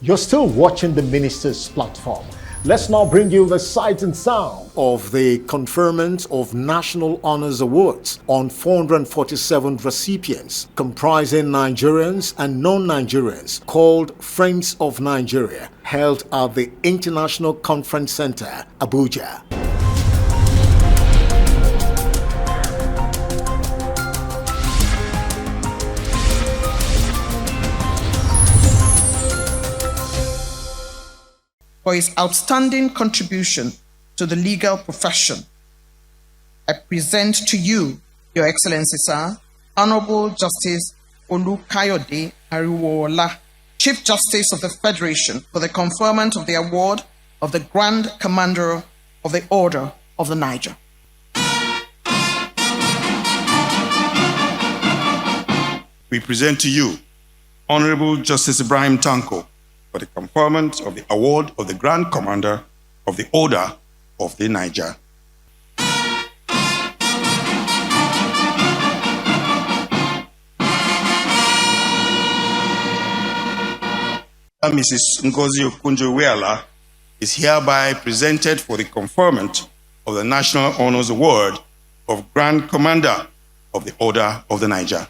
You're still watching the Minister's Platform. Let's now bring you the sight and sound of the conferment of National Honors Awards on 447 recipients comprising Nigerians and non-Nigerians called Friends of Nigeria, held at the International Conference Center, Abuja. For his outstanding contribution to the legal profession, I present to you, Your Excellency, Sir, Honorable Justice Olukayode Ariwola, Chief Justice of the Federation, for the conferment of the award of the Grand Commander of the Order of the Niger. We present to you, Honorable Justice Ibrahim Tanko, for the conferment of the award of the Grand Commander of the Order of the Niger. Mrs. Ngozi Okunjo-Iweala is hereby presented for the conferment of the National Honors Award of Grand Commander of the Order of the Niger.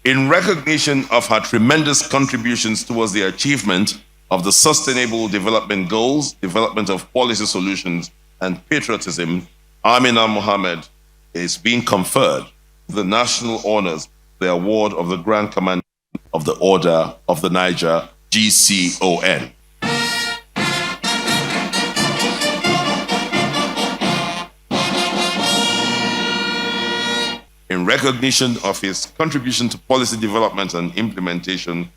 In recognition of her tremendous contributions towards the achievement of the Sustainable Development Goals, development of policy solutions, and patriotism, Amina Mohammed is being conferred the national honors, the award of the Grand Commander of the Order of the Niger, GCON. In recognition of his contribution to policy development and implementation,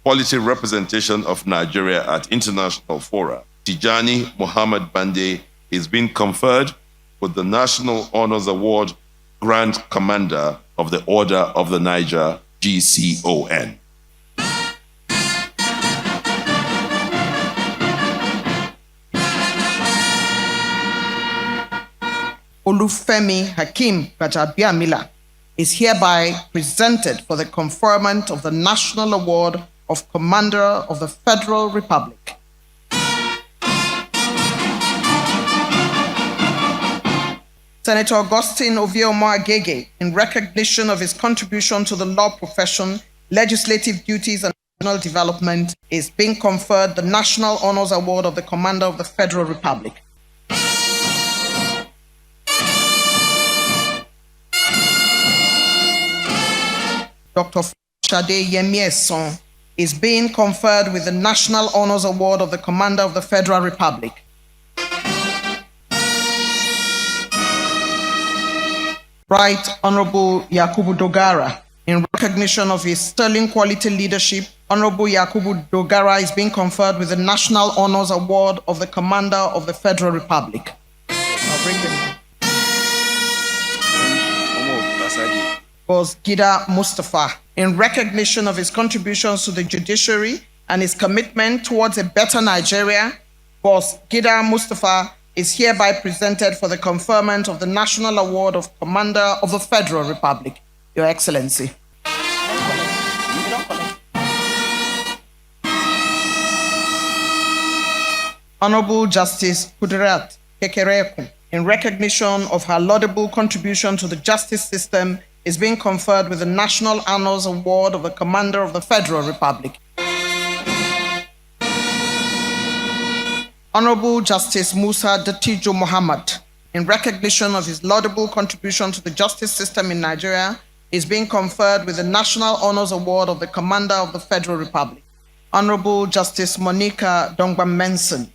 quality representation of Nigeria at international fora, Tijani Muhammad Bande is being conferred with the National Honors Award Grand Commander of the Order of the Niger, GCON. Olufemi Hakim Gbajabiamila is hereby presented for the conferment of the National Award of Commander of the Federal Republic. Senator Augustine Ovieomo Agege, in recognition of his contribution to the law profession, legislative duties, and national development, is being conferred the National Honors Award of the Commander of the Federal Republic. Dr. Shade Yemieson is being conferred with the National Honors Award of the Commander of the Federal Republic. Right Honorable Yakubu Dogara, in recognition of his sterling quality leadership, Honorable Yakubu Dogara is being conferred with the National Honors Award of the Commander of the Federal Republic. I'll bring him. Was Gida Mustafa, in recognition of his contributions to the judiciary and his commitment towards a better Nigeria. Boss Gida Mustafa is hereby presented for the conferment of the National Award of Commander of the Federal Republic, Your Excellency. Honorable Justice Kudirat Kekereku, in recognition of her laudable contribution to the justice system, is being conferred with the National Honors Award of the Commander of the Federal Republic. Honorable Justice Musa Datijo Muhammad, in recognition of his laudable contribution to the justice system in Nigeria, is being conferred with the National Honors Award of the Commander of the Federal Republic. Honorable Justice Monica Dongban-Menson.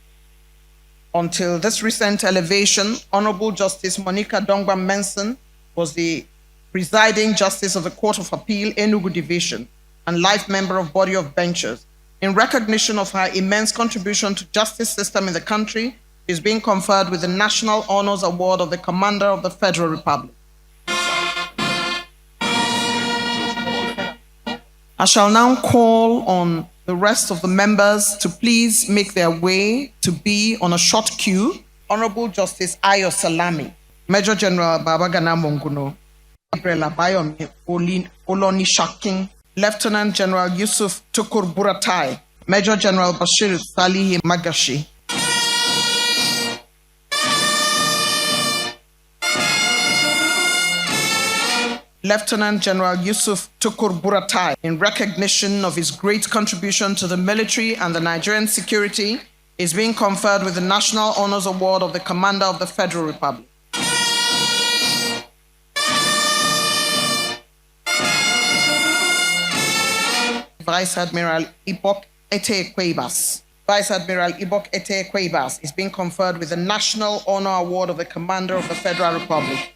Until this recent elevation, Honorable Justice Monica Dongban-Menson was the presiding justice of the Court of Appeal, Enugu Division, and life member of Body of Benchers. In recognition of her immense contribution to justice system in the country, she is being conferred with the National Honors Award of the Commander of the Federal Republic. I shall now call on the rest of the members to please make their way to be on a short queue. Honorable Justice Ayo Salami, Major General Babagana Monguno, Gabriel Abayomi Olonishakin, Lieutenant General Yusuf Tukur Buratai, Major General Bashir Salihi Magashi. Lieutenant General Yusuf Tukur Buratai, in recognition of his great contribution to the military and the Nigerian security, is being conferred with the National Honors Award of the Commander of the Federal Republic. Vice Admiral Ibok Ete Kwebas. Vice Admiral Ibok Ete Kwebas is being conferred with the National Honor Award of the Commander of the Federal Republic.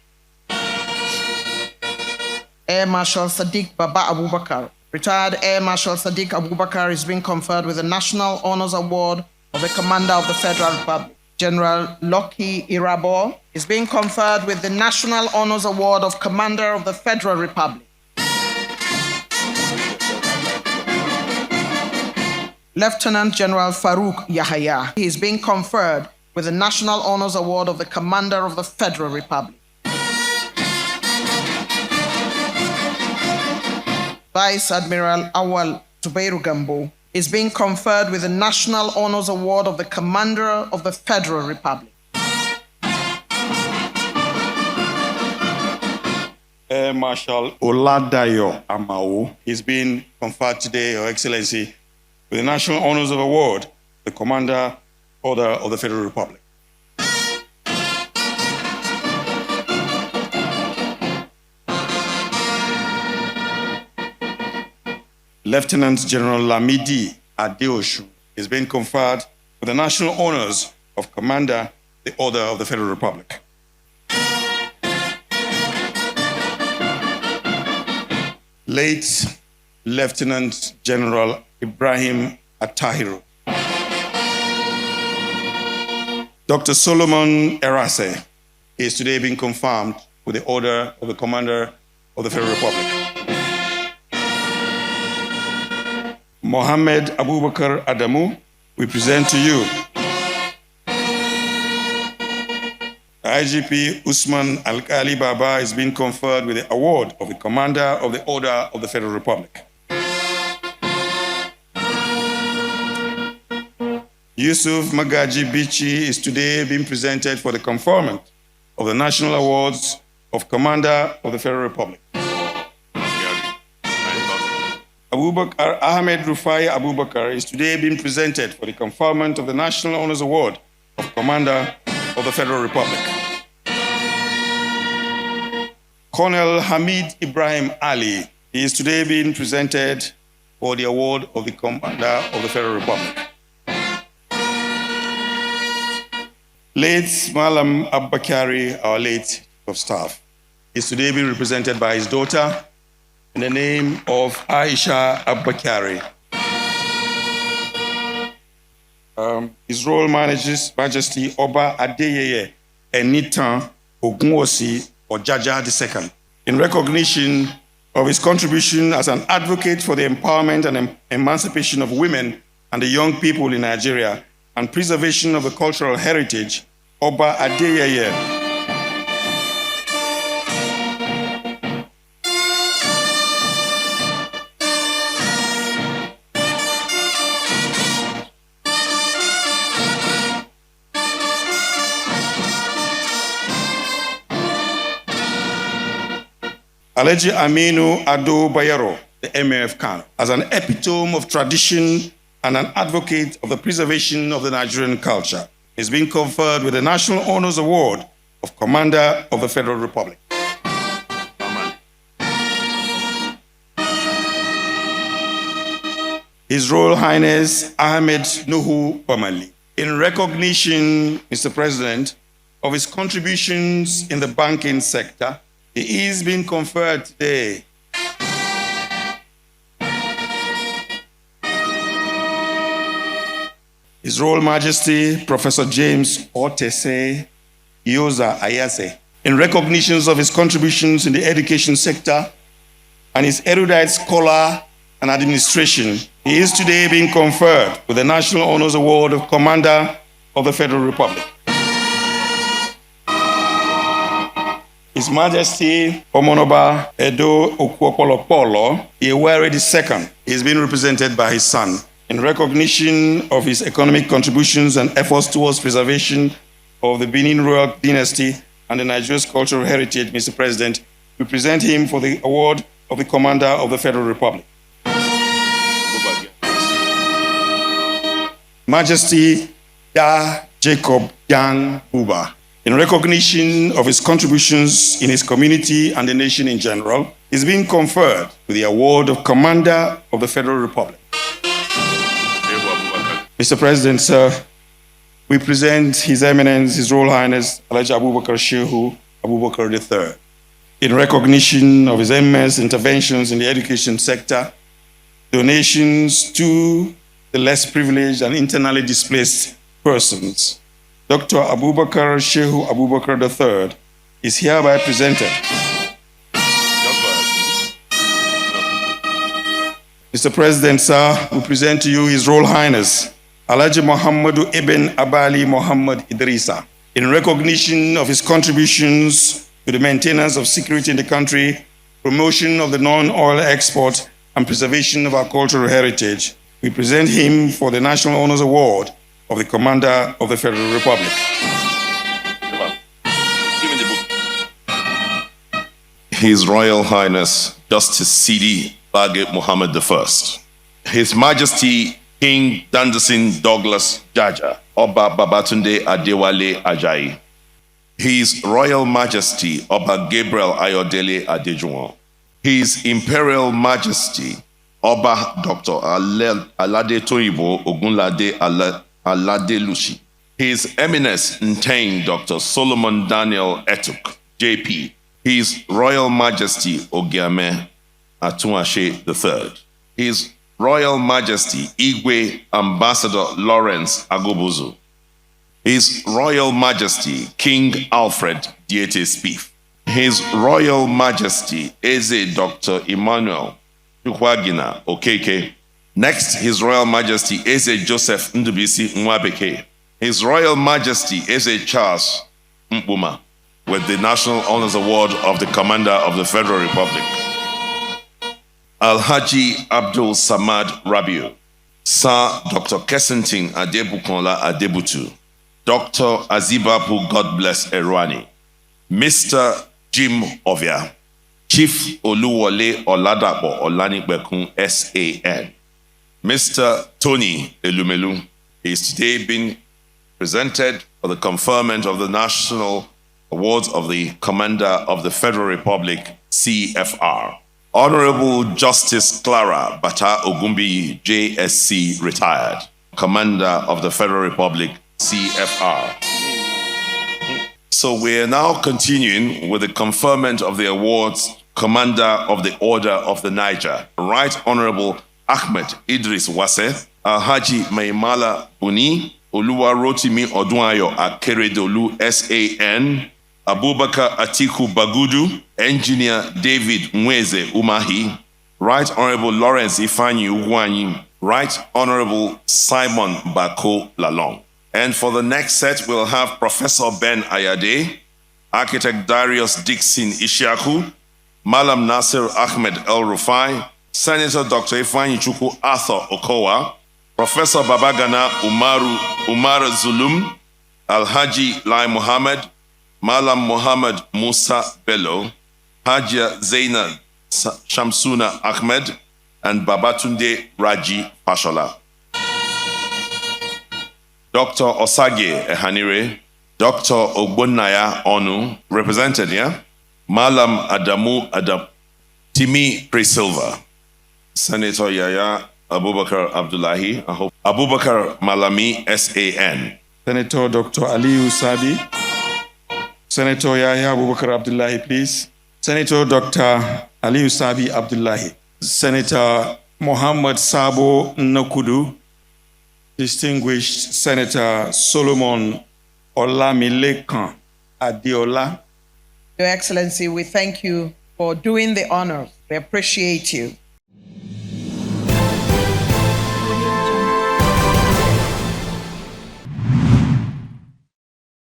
Air Marshal Sadiq Baba Abubakar. Retired Air Marshal Sadiq Abubakar is being conferred with the National Honors Award of the Commander of the Federal Republic. General Loki Irabo is being conferred with the National Honors Award of Commander of the Federal Republic. Lieutenant General Farouk Yahaya is being conferred with the National Honors Award of the Commander of the Federal Republic. Vice Admiral Awal Tubeiru Gambo is being conferred with the National Honors Award of the Commander of the Federal Republic. Air Marshal Oladayo Amao is being conferred today, Your Excellency, with the National Honors Award, the Commander Order of the Federal Republic. Lieutenant General Lamidi Adeoshu is being conferred with the National Honors of Commander, the Order of the Federal Republic. Late Lieutenant General Ibrahim Atahiru. Dr. Solomon Erase is today being confirmed with the Order of the Commander of the Federal Republic. Mohammed Abubakar Adamu, we present to you IGP Usman Al-Kali Baba is being conferred with the award of the Commander of the Order of the Federal Republic. Yusuf Magaji Bichi is today being presented for the conferment of the National Awards of Commander of the Federal Republic. Abubakar Ahmed Rufai Abubakar is today being presented for the conferment of the National Honors Award of Commander of the Federal Republic. Colonel Hamid Ibrahim Ali is today being presented for the award of the Commander of the Federal Republic. Late Malam Abbakari, our late Chief of Staff, is today being represented by his daughter in the name of Aisha Abbakari. His Royal Majesty Oba Adeyeye Enitan Ogunwosi Ojaja II, in recognition of his contribution as an advocate for the empowerment and emancipation of women and the young people in Nigeria and preservation of the cultural heritage, Oba Adeyeye Alhaji Aminu Ado Bayero, the Emir of Kano, as an epitome of tradition and an advocate of the preservation of the Nigerian culture, is being conferred with the National Honors Award of Commander of the Federal Republic. His Royal Highness Ahmed Nuhu Bamali, in recognition, Mr. President, of his contributions in the banking sector, he is being conferred today His Royal Majesty Professor James Otese Ioza Ayase, in recognitions of his contributions in the education sector and his erudite scholar and administration, he is today being conferred with the National Honors Award of Commander of the Federal Republic. His Majesty Omonoba Edo Okuopolo Iwere II is being represented by his son. In recognition of his economic contributions and efforts towards preservation of the Benin royal dynasty and the Nigeria's cultural heritage, Mr. President, we present him for the award of the Commander of the Federal Republic. Majesty Da Jacob Yang Buba, in recognition of his contributions in his community and the nation in general, is being conferred with the award of Commander of the Federal Republic. Mr. President, sir, we present His Eminence, His Royal Highness, Alhaji Abubakar Shehu Abubakar III, in recognition of his immense interventions in the education sector, donations to the less privileged and internally displaced persons. Dr. Abubakar Shehu Abubakar III is hereby presented. Mr. President, sir, we present to you His Royal Highness, Alhaji Muhammadu Ibn Abali Muhammad Idrisa, in recognition of his contributions to the maintenance of security in the country, promotion of the non-oil export, and preservation of our cultural heritage. We present him for the National Honors Award of the Commander of the Federal Republic. His Royal Highness Justice C.D. Bagé Muhammad I. His Majesty King Dandasin Douglas Jaja, Oba Babatunde Adewale Ajayi. His Royal Majesty Oba Gabriel Ayodele Adejuwon. His Imperial Majesty Oba Dr. Alade Toyibo Ogunlade Alade Lushi. His Eminence Ntain Dr. Solomon Daniel Etuk, JP. His Royal Majesty Ogiame Atunashe III. His Royal Majesty Igwe Ambassador Lawrence Agobuzu. His Royal Majesty King Alfred Diete Spieth. His Royal Majesty Eze Dr. Emmanuel Chukwagina Okeke. Next, His Royal Majesty Eze Joseph Ndubisi Nwabeke. His Royal Majesty Eze Charles Mpuma with the National Honors Award of the Commander of the Federal Republic. Alhaji Abdul Samad Rabiu, Sir Dr. Kessenting Adebukola Adebutu, Dr. Azibapu God Bless Erwani, Mr. Jim Ovia, Chief Oluwole Oladapo Olanipekun SAN, Mr. Tony Elumelu is today being presented for the conferment of the National Awards of the Commander of the Federal Republic, CFR. Honorable Justice Clara Bata Ogumbi, JSC, retired, Commander of the Federal Republic, CFR. So we are now continuing with the conferment of the awards, Commander of the Order of the Niger, Right Honorable Ahmed Idris Wase, Alhaji Maimala Buni, Oluwa Rotimi Odunayo Akeredolu SAN, Abubakar Atiku Bagudu, Engineer David Mweze Umahi, Right Honorable Lawrence Ifanyi Ugwanyi, Right Honorable Simon Bako Lalong. And for the next set, we'll have Professor Ben Ayade, Architect Darius Dixon Ishaku, Malam Nasir Ahmed El Rufai, Senator Dr. Ifanyi Chukwu Arthur Okowa, Professor Babagana Umar Zulum, Alhaji Lai Muhammad, Malam Muhammad Musa Bello, Hajia Zainab Shamsuna Ahmed, and Babatunde Raji Fashola. Dr. Osage Ehanire, Dr. Ogbonnaya Onu, represented here, Malam Adamu Adam, Timi Presilva, Senator Yaya Abubakar Abdullahi, Abubakar Malami SAN, Senator Dr. Aliyu Sabi, Senator Yahya Abubakar Abdullahi, please. Senator Dr. Aliyu Sabi Abdullahi. Senator Muhammad Sabo Nnokudu. Distinguished Senator Solomon Olamilekan Adeola. Your Excellency, we thank you for doing the honors. We appreciate you.